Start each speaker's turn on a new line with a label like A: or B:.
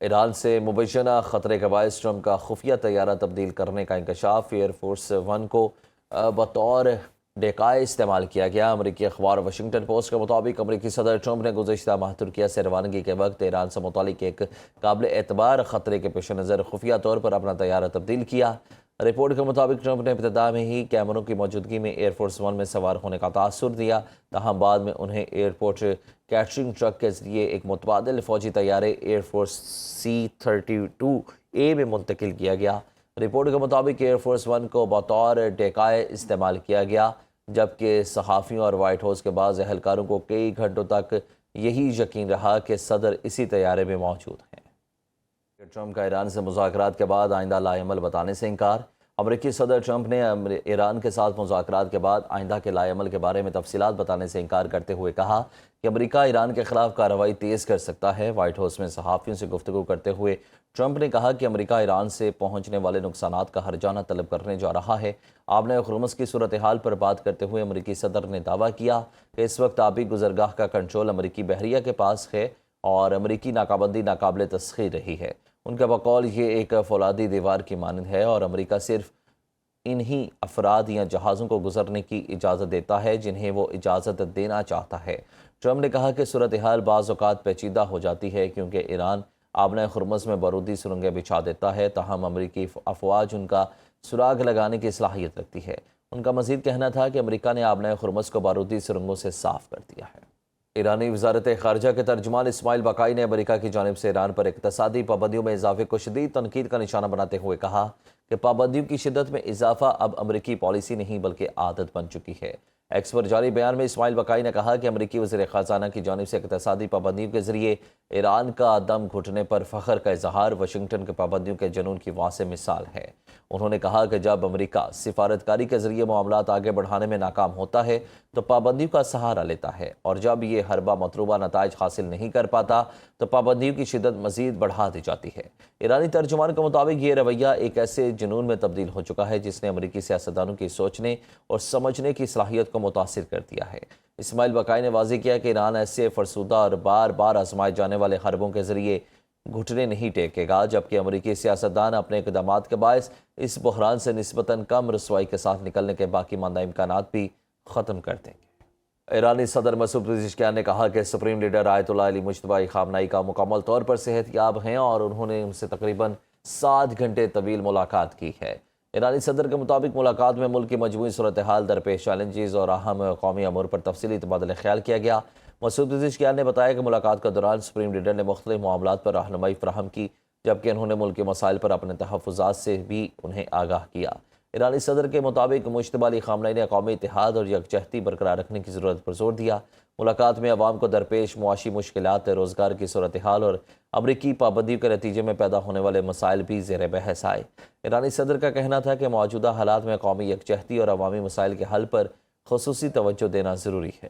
A: ایران سے مبینہ خطرے کے باعث ٹرمپ کا خفیہ طیارہ تبدیل کرنے کا انکشاف ایئر فورس ون کو بطور ڈیکائے استعمال کیا گیا۔ امریکی اخبار واشنگٹن پوسٹ کے مطابق امریکی صدر ٹرمپ نے گزشتہ ماہ ترکیہ سے روانگی کے وقت ایران سے متعلق ایک قابل اعتبار خطرے کے پیش نظر خفیہ طور پر اپنا طیارہ تبدیل کیا۔ رپورٹ کے مطابق ٹرمپ نے ابتدا میں ہی کیمروں کی موجودگی میں ایئر فورس ون میں سوار ہونے کا تاثر دیا، تاہم بعد میں انہیں ایئرپورٹ کیٹرنگ ٹرک کے ذریعے ایک متبادل فوجی طیارے ایئر فورس C-32A میں منتقل کیا گیا۔ رپورٹ کے مطابق ایئر فورس ون کو بطور ڈیکائے استعمال کیا گیا، جبکہ صحافیوں اور وائٹ ہاؤس کے بعض اہلکاروں کو کئی گھنٹوں تک یہی یقین رہا کہ صدر اسی طیارے میں موجود ہیں۔ ٹرمپ کا ایران سے مذاکرات کے بعد آئندہ لائے عمل بتانے سے انکار۔ امریکی صدر ٹرمپ نے ایران کے ساتھ مذاکرات کے بعد آئندہ کے لائے عمل کے بارے میں تفصیلات بتانے سے انکار کرتے ہوئے کہا کہ امریکہ ایران کے خلاف کارروائی تیز کر سکتا ہے۔ وائٹ ہاؤس میں صحافیوں سے گفتگو کرتے ہوئے ٹرمپ نے کہا کہ امریکہ ایران سے پہنچنے والے نقصانات کا ہرجانہ طلب کرنے جا رہا ہے۔ آبنۂ ہرمز کی صورتحال پر بات کرتے ہوئے امریکی صدر نے دعویٰ کیا کہ اس وقت آبی گزرگاہ کا کنٹرول امریکی بحریہ کے پاس ہے اور امریکی ناکابندی ناقابل تسخیر رہی ہے۔ ان کا بقول یہ ایک فولادی دیوار کی مانند ہے اور امریکہ صرف انہی افراد یا جہازوں کو گزرنے کی اجازت دیتا ہے جنہیں وہ اجازت دینا چاہتا ہے۔ ٹرمپ نے کہا کہ صورتحال بعض اوقات پیچیدہ ہو جاتی ہے کیونکہ ایران آبنۂ ہرمز میں بارودی سرنگیں بچھا دیتا ہے، تاہم امریکی افواج ان کا سراغ لگانے کی صلاحیت رکھتی ہے۔ ان کا مزید کہنا تھا کہ امریکہ نے آبنۂ ہرمز کو بارودی سرنگوں سے صاف کر دیا ہے۔ ایرانی وزارت خارجہ کے ترجمان اسماعیل بقائی نے امریکہ کی جانب سے ایران پر اقتصادی پابندیوں میں اضافے کو شدید تنقید کا نشانہ بناتے ہوئے کہا کہ پابندیوں کی شدت میں اضافہ اب امریکی پالیسی نہیں بلکہ عادت بن چکی ہے۔ ایکس پر جاری بیان میں اسماعیل بقائی نے کہا کہ امریکی وزیر خزانہ کی جانب سے اقتصادی پابندیوں کے ذریعے ایران کا دم گھٹنے پر فخر کا اظہار واشنگٹن کے پابندیوں کے جنون کی واضح مثال ہے۔ انہوں نے کہا کہ جب امریکہ سفارتکاری کے ذریعے معاملات آگے بڑھانے میں ناکام ہوتا ہے تو پابندیوں کا سہارا لیتا ہے، اور جب یہ ہربا مطلوبہ نتائج حاصل نہیں کر پاتا تو پابندیوں کی شدت مزید بڑھا دی جاتی ہے۔ ایرانی ترجمان کے مطابق یہ رویہ ایک ایسے جنون میں تبدیل ہو چکا ہے جس نے امریکی سیاستدانوں کی سوچنے اور سمجھنے کی صلاحیت کو متاثر کر دیا ہے۔ اسماعیل بقائی نے واضح کیا کہ ایران ایسے فرسودہ اور بار بار آزمائے جانے والے حربوں کے ذریعے گھٹنے نہیں ٹیکے گا، جبکہ امریکی سیاستدان اپنے اقدامات کے باعث اس بحران سے نسبتاً کم رسوائی کے ساتھ نکلنے کے باقی ماندہ امکانات بھی ختم کر دیں گے۔ ایرانی صدر مسعود پزشکیان نے کہا کہ سپریم لیڈر آیت اللہ علی مجتبی خامنہئی کا مکمل طور پر صحت یاب ہیں اور انہوں نے ان سے تقریباً 7 گھنٹے طویل ملاقات کی ہے۔ ایرانی صدر کے مطابق ملاقات میں ملک کی مجموعی صورتحال، درپیش چیلنجز اور اہم قومی امور پر تفصیلی تبادلہ خیال کیا گیا۔ مسعود پزشکیان نے بتایا کہ ملاقات کے دوران سپریم لیڈر نے مختلف معاملات پر رہنمائی فراہم کی، جبکہ انہوں نے ملک کے مسائل پر اپنے تحفظات سے بھی انہیں آگاہ کیا۔ ایرانی صدر کے مطابق مجتبی علی خامنہئی نے قومی اتحاد اور یکجہتی برقرار رکھنے کی ضرورت پر زور دیا۔ ملاقات میں عوام کو درپیش معاشی مشکلات، روزگار کی صورتحال اور امریکی پابندیوں کے نتیجے میں پیدا ہونے والے مسائل بھی زیر بحث آئے۔ ایرانی صدر کا کہنا تھا کہ موجودہ حالات میں قومی یکجہتی اور عوامی مسائل کے حل پر خصوصی توجہ دینا ضروری ہے۔